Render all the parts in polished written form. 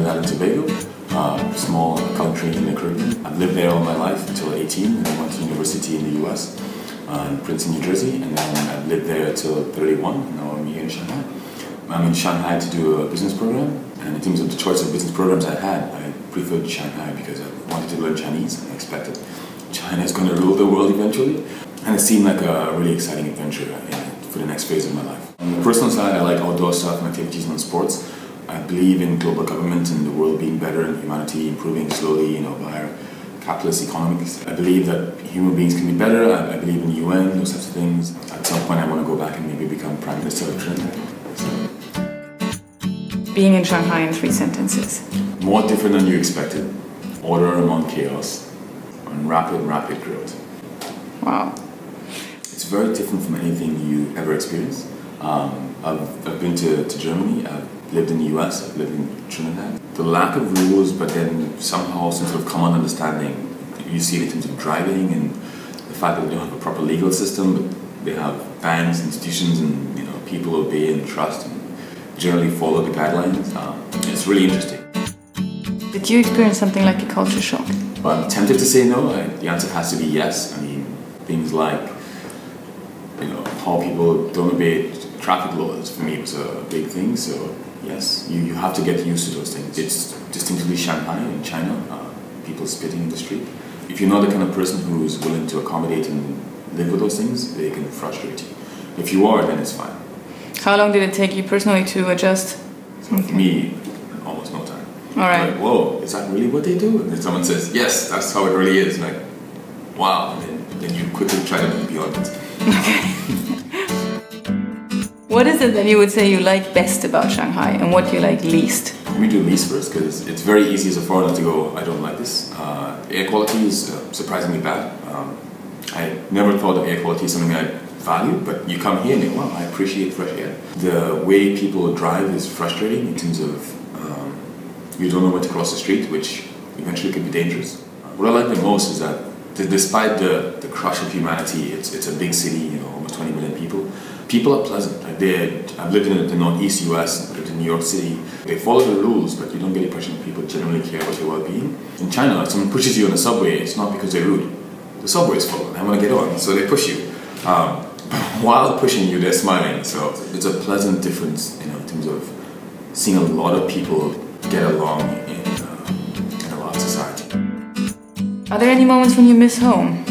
Trinidad and Tobago, a small country in the Caribbean. I've lived there all my life until 18, and then went to university in the US, in Princeton, New Jersey, and then I've lived there till 31, and now I'm here in Shanghai. I'm in Shanghai to do a business program, and in terms of the choice of business programs I had, I preferred Shanghai because I wanted to learn Chinese, and I expected China is going to rule the world eventually, and it seemed like a really exciting adventure for the next phase of my life. On the personal side, I like outdoor stuff and activities and sports. I believe in global government and the world being better and humanity improving slowly, via capitalist economics. I believe that human beings can be better. I believe in the UN, those types of things. At some point, I want to go back and maybe become Prime Minister of Trinidad. Being in Shanghai in 3 sentences. More different than you expected. Order among chaos. And rapid growth. Wow. It's very different from anything you ever experienced. I've been to Germany, I've lived in the US, I've lived in Trinidad. The lack of rules, but then somehow some sort of common understanding. You see it in terms of driving and the fact that they don't have a proper legal system, but they have banks, institutions, and people obey and trust and generally follow the guidelines. It's really interesting. Did you experience something like a culture shock? I'm tempted to say no. The answer has to be yes. I mean, things like how people don't obey traffic laws for me was a big thing. So yes, you have to get used to those things. It's distinctly Shanghai in China. People spitting in the street. If you're not the kind of person who's willing to accommodate and live with those things, they can frustrate you. If you are, then it's fine. How long did it take you personally to adjust? So for me, almost no time. All right. Like, whoa, is that really what they do? And then someone says, yes, that's how it really is. Like, wow. And then you quickly try to be beyond it. Okay. What is it that you would say you like best about Shanghai and what you like least? Let me do least first, because it's very easy as a foreigner to go, I don't like this. Air quality is surprisingly bad. I never thought of air quality as something I value, but you come here and you go, wow, I appreciate fresh air. The way people drive is frustrating in terms of you don't know when to cross the street, which eventually could be dangerous. What I like the most is that despite the crush of humanity, it's a big city, almost 20 million people. People are pleasant. Like I've lived in the Northeast US, lived in New York City. They follow the rules, but you don't get the impression that people genuinely care about your well-being. In China, if someone pushes you on the subway, it's not because they're rude. The subway is full, and I want to get on, so they push you. While pushing you, they're smiling. So it's a pleasant difference, in terms of seeing a lot of people get along in a lot of society. Are there any moments when you miss home?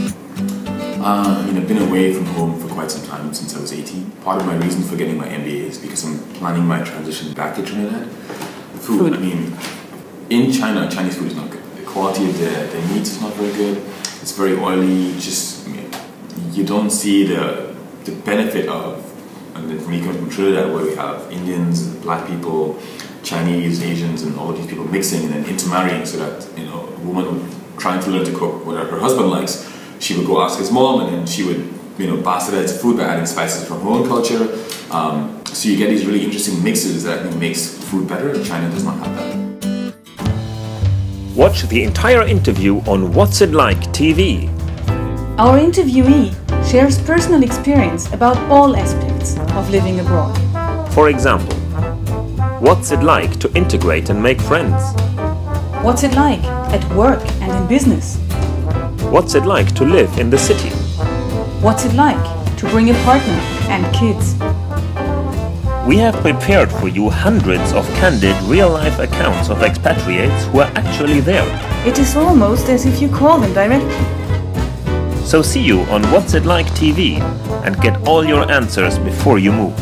I've been away from home for quite some time, since I was 18. Part of my reason for getting my MBA is because I'm planning my transition back to Trinidad. Food. In China, Chinese food is not good. The quality of their meat is not very good. It's very oily. You don't see the benefit of, and then for me coming from Trinidad, where we have Indians, black people, Chinese, Asians, and all of these people mixing and then intermarrying, so that a woman trying to learn to cook whatever her husband likes, she would go ask his mom, and then she would bastardize food by adding spices from her own culture. So you get these really interesting mixes that I think makes food better, and China does not have that. Watch the entire interview on What's It Like TV. Our interviewee shares personal experience about all aspects of living abroad. For example, what's it like to integrate and make friends? What's it like at work and in business? What's it like to live in the city? What's it like to bring a partner and kids? We have prepared for you hundreds of candid real-life accounts of expatriates who are actually there. It is almost as if you call them directly. So see you on What's It Like TV and get all your answers before you move.